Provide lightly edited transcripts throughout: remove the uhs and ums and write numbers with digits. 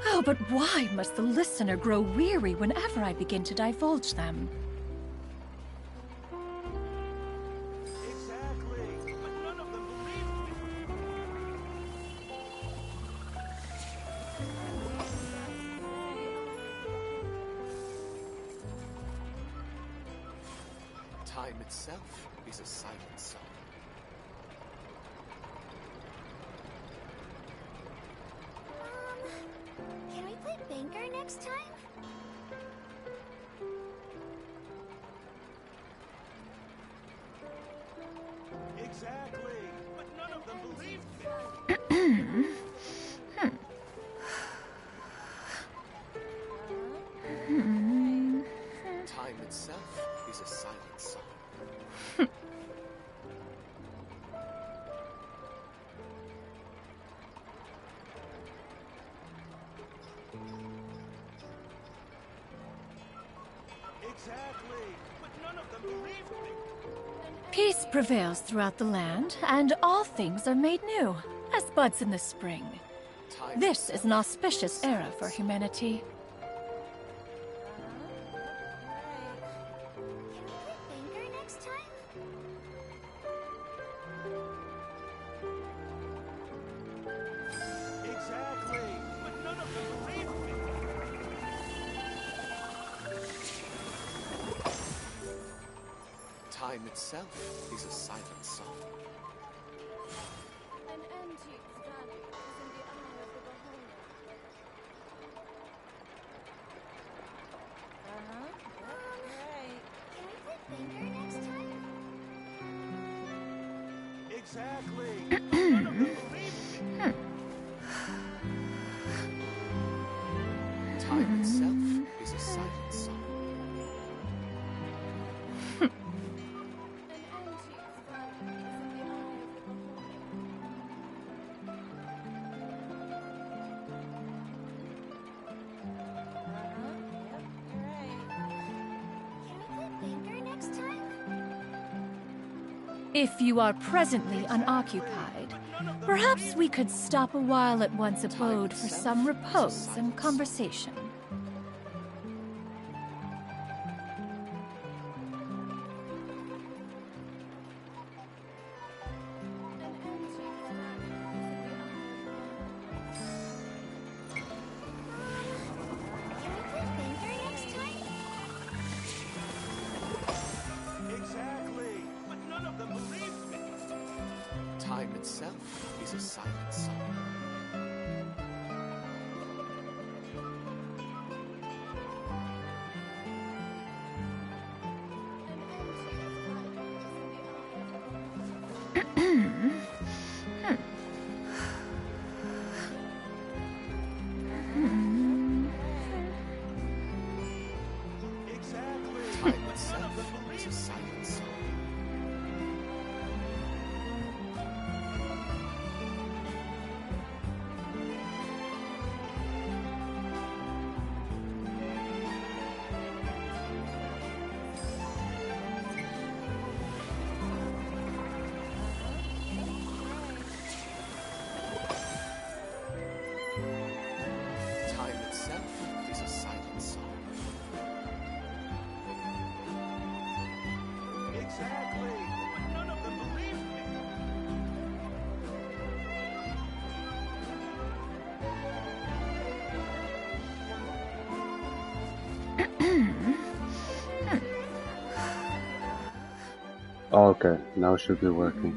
Oh, but why must the listener grow weary whenever I begin to divulge them? Exactly, but none of them believed me. Time itself is a silent song. Can we play Banker next time? Exactly, but none of them believed me. Time itself is a silent song. Exactly, but none of them believed me. Peace prevails throughout the land, and all things are made new, as buds in the spring. Time This is an auspicious era for humanity. Can we play Banker next time? Exactly, but none of them believed me. Time itself is a silent song. An antique's value is in the eye of the beholder. Right. Can we play Banker next time? Exactly, but none of them believed me. Time itself is a silent song. An antique's value is in the eye of the beholder. Can we play Banker next time? If you are presently unoccupied, perhaps we could stop a while at one's abode for some repose and conversation. An antique's value is in the eye of the beholder. Can we play Banker next time? Exactly, but none of them believed me. Time itself is a silent song. An antique's value is in the eye of the Exactly, Time but none of itself them is a believed me. silent song. Time itself is a silent song. Exactly, but none of them believed me. Okay, now it should be working.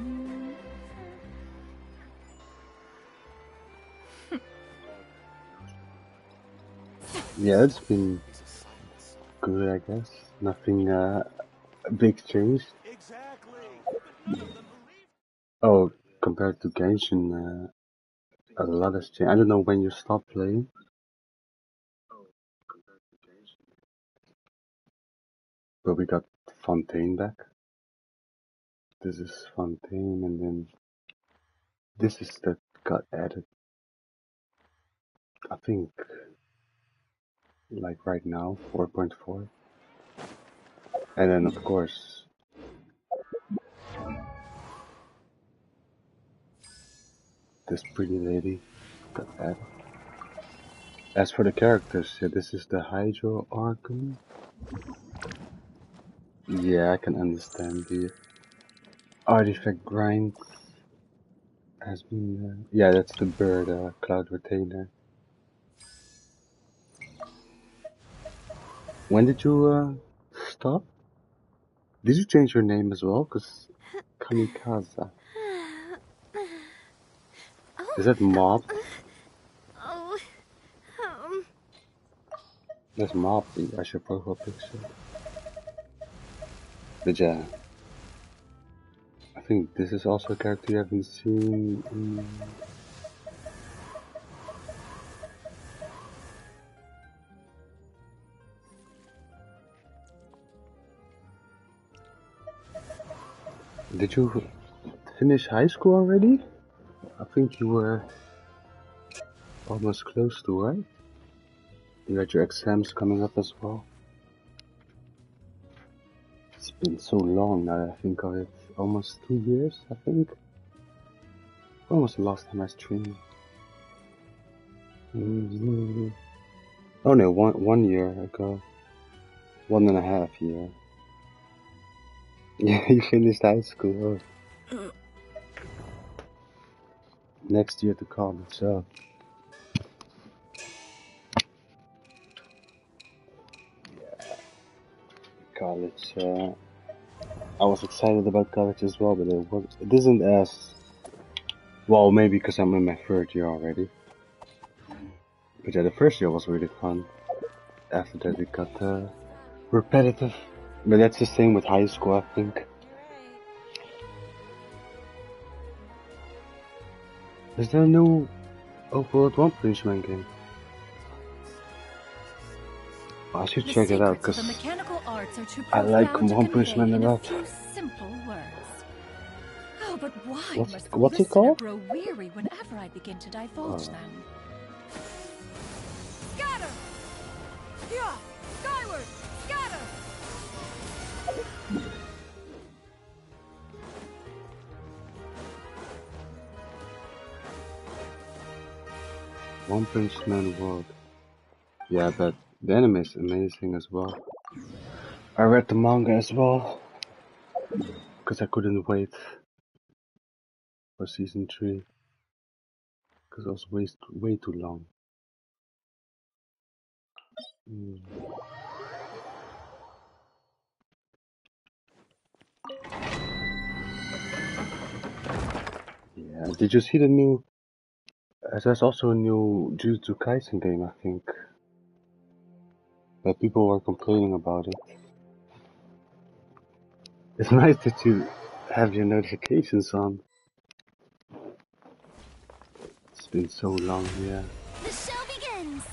Yeah, it's been Is a silent song. good, I guess. Nothing big change. Exactly, but none of them believed me. Oh, compared to Genshin, a lot has changed. I don't know when you stopped playing, but we got Fontaine back. This is Fontaine, and then this is that got added. I think, like right now, 4.4. And then, of course, this pretty lady got added. As for the characters, yeah, this is the Hydro Archon. Yeah, I can understand the artifact grind has been. Yeah, that's the bird, Cloud Retainer. When did you stop? Did you change your name as well? Cause Kamikaze. Is that mob? Oh, um, That's mob as your profile picture. But yeah, I think this is also a character you haven't seen. Did you finish high school already? I think you were almost close to, right? You had your exams coming up as well. It's been so long now that I think of it. Almost 2 years, I think. When was the last time I streamed? Oh no, one year ago. 1.5 year. Yeah, you finished high school. Oh. Next year to college, so. College, I was excited about college as well, but it isn't as, well, maybe because I'm in my third year already. But yeah, the first year was really fun. After that it got repetitive. But that's the same with high school, I think. Is there a new open world One Punch Man game? I should check it out, because I like One Punch Man a lot. Simple words. Oh, but why must the What's it listener called? grow weary whenever I begin to divulge them? scatter! Yeah, skyward! Scatter! One Punch Man World. Yeah, but the anime is amazing as well. I read the manga as well, because I couldn't wait for season 3, because it was way too long. Yeah, did you see the new? There's also a new Jujutsu Kaisen game, I think, that people were complaining about it. It's nice that you have your notifications on. It's been so long, yeah. The show begins!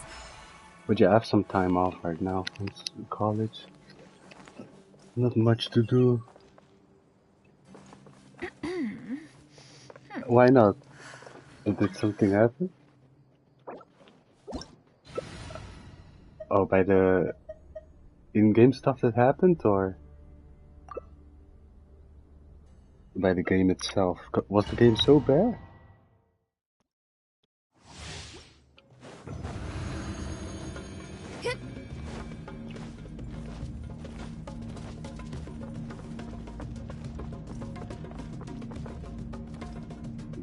But yeah, I have some time off right now from college. Not much to do. Why not? Did something happen? Oh, by the in-game stuff that happened, or by the game itself? Was the game so bad?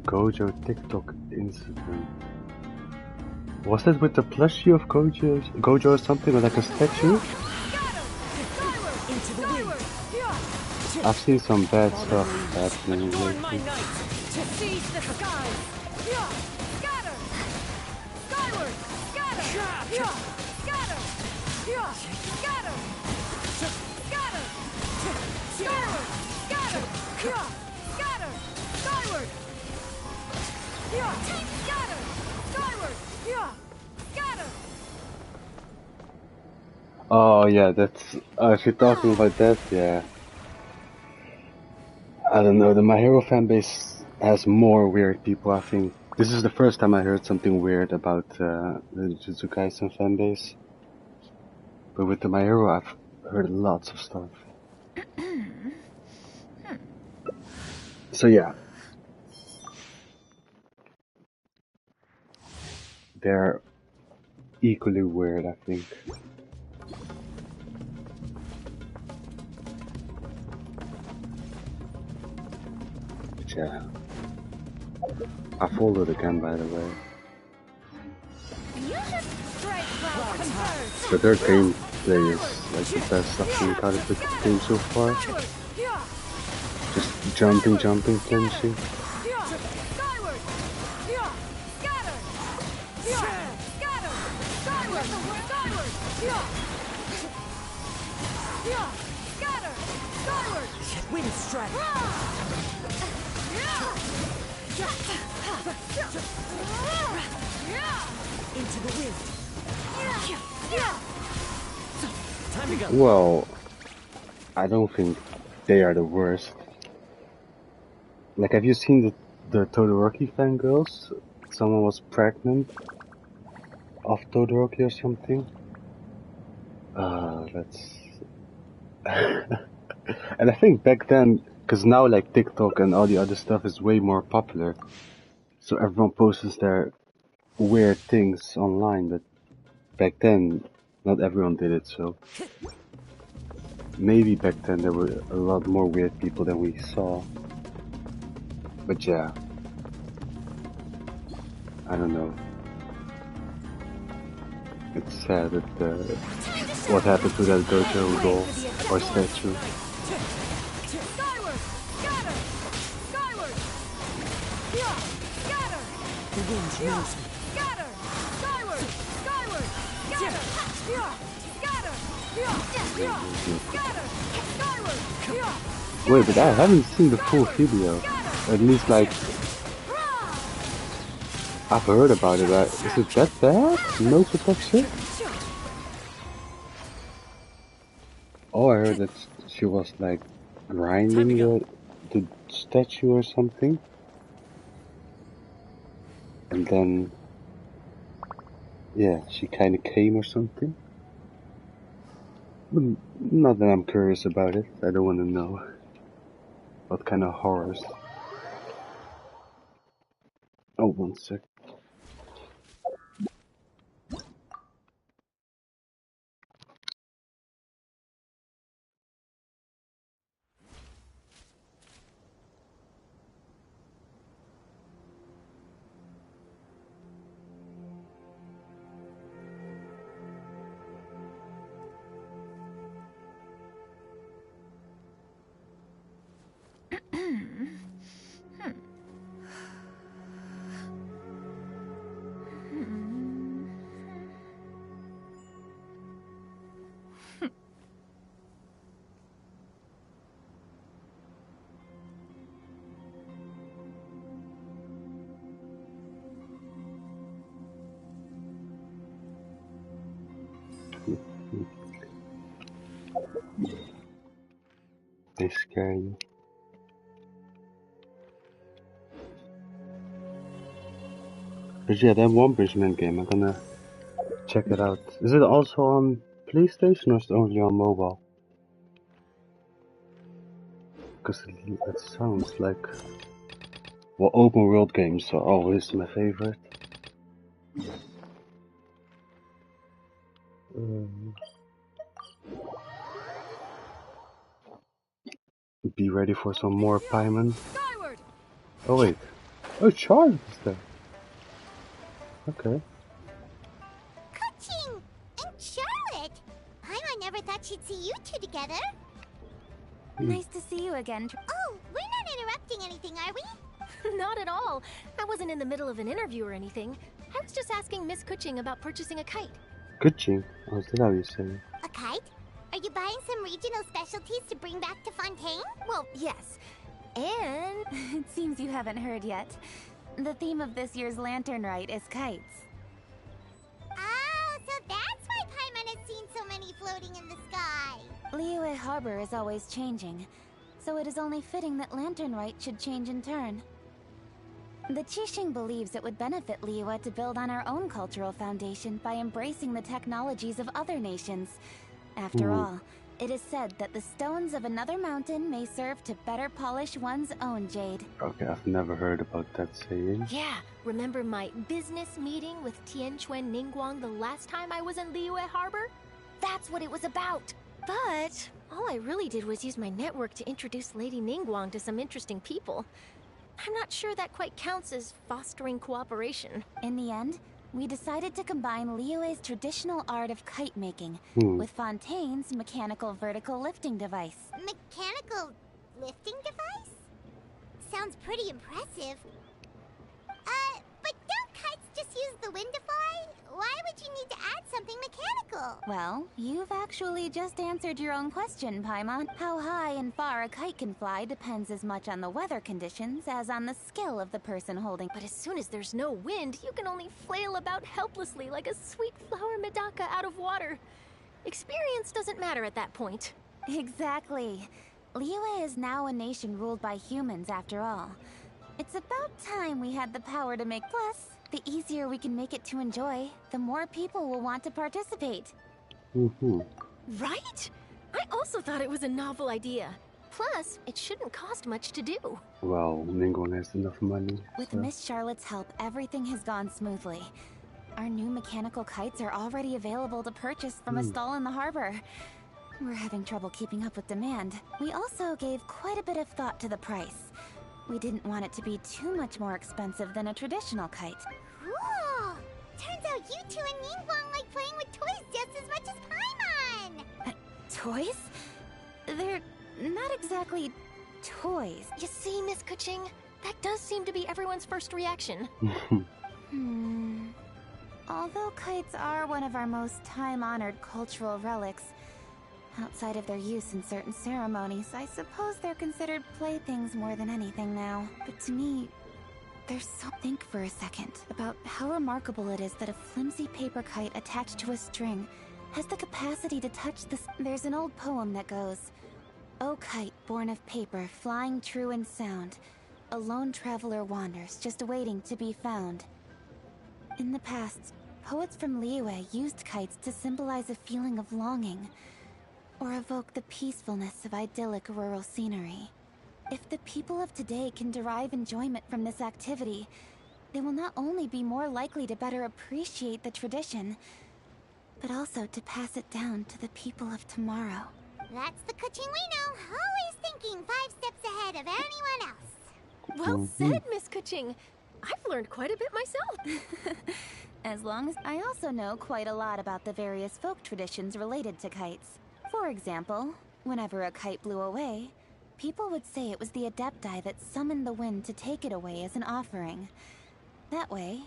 Gojo TikTok incident. Was that with the plushie of Gojo or something, or like a statue? I've seen some bad stuff happening lately. Oh yeah, that's. If you're talking about that, yeah. I don't know. The My Hero fanbase has more weird people. I think this is the first time I heard something weird about the Jujutsu Kaisen fanbase. But with the My Hero, I've heard lots of stuff. So yeah, equally weird, I think. But yeah. I folded again, by the way. The third gameplay is like the best I've seen out of the game so far. Just jumping, clenching. Wind strike. Into the wind. Time to go. Well, I don't think they are the worst. Like, have you seen the Todoroki fangirls? Someone was pregnant of Todoroki or something. That's... And I think back then, because now like TikTok and all the other stuff is way more popular, so everyone posts their weird things online, but back then, not everyone did it, so maybe back then there were a lot more weird people than we saw. But yeah, I don't know. It's sad that what happened to that dojo doll or statue. The wind's moving. Wait, but I haven't seen the full video. At least like I've heard about it. Is it that bad? Most of that shit? Oh, I heard that she was like grinding the statue or something. And then, yeah, she kinda came or something. But not that I'm curious about it. I don't want to know. What kind of horrors? Oh, one sec. They scare you. But yeah, that One Punch Man game, I'm gonna check it out. Is it also on PlayStation or is it only on mobile? Because it sounds like... Well, open world games are always my favorite. Be ready for some more Paimon. Oh wait. Oh, Charles is there. Okay. Kuching and Charlotte! I never thought she'd see you two together. Nice to see you again. Oh, we're not interrupting anything, are we? Not at all. I wasn't in the middle of an interview or anything. I was just asking Miss Kuching about purchasing a kite. Kuching? Oh, is that how you say it? A kite? Are you buying some regional specialties to bring back to Fontaine? Well, yes. And it seems you haven't heard yet. The theme of this year's Lantern Rite is kites. Oh, so that's why Paimon has seen so many floating in the sky. Liyue Harbor is always changing, so it is only fitting that Lantern Rite should change in turn. The Qixing believes it would benefit Liyue to build on our own cultural foundation by embracing the technologies of other nations. After all, It is said that the stones of another mountain may serve to better polish one's own jade. Okay, I've never heard about that saying. Yeah, remember my business meeting with Tianquan Ningguang the last time I was in Liyue Harbor? That's what it was about. But all I really did was use my network to introduce Lady Ningguang to some interesting people. I'm not sure that quite counts as fostering cooperation. In the end, we decided to combine Liyue's traditional art of kite making with Fontaine's mechanical vertical lifting device. Mechanical lifting device? Sounds pretty impressive. But don't kites just use the wind to fly? Why would you need to add something mechanical? Well, you've actually just answered your own question, Paimon. How high and far a kite can fly depends as much on the weather conditions as on the skill of the person holding. But as soon as there's no wind, you can only flail about helplessly like a sweet flower medaka out of water. Experience doesn't matter at that point. Exactly. Liyue is now a nation ruled by humans, after all. It's about time we had the power to make. Plus, the easier we can make it to enjoy, the more people will want to participate. Right? I also thought it was a novel idea. Plus, it shouldn't cost much to do. Well, Ningguang has enough money. With so. Miss Charlotte's help, everything has gone smoothly. Our new mechanical kites are already available to purchase from a stall in the harbor. We're having trouble keeping up with demand. We also gave quite a bit of thought to the price. We didn't want it to be too much more expensive than a traditional kite. Cool! Turns out you two and Ningguang like playing with toys just as much as Paimon! Toys? They're not exactly toys. You see, Miss Kuching? That does seem to be everyone's first reaction. Although kites are one of our most time-honored cultural relics, outside of their use in certain ceremonies, I suppose they're considered playthings more than anything now. But to me, they're so... Think for a second about how remarkable it is that a flimsy paper kite attached to a string has the capacity to touch the... There's an old poem that goes, "O kite born of paper, flying true in sound, a lone traveler wanders, just waiting to be found." In the past, poets from Liyue used kites to symbolize a feeling of longing, or evoke the peacefulness of idyllic rural scenery. If the people of today can derive enjoyment from this activity, they will not only be more likely to better appreciate the tradition, but also to pass it down to the people of tomorrow. That's the Kuching we know, always thinking 5 steps ahead of anyone else. Well said, Miss Kuching. I've learned quite a bit myself. As long as I also know quite a lot about the various folk traditions related to kites. For example, whenever a kite blew away, people would say it was the Adepti that summoned the wind to take it away as an offering. That way,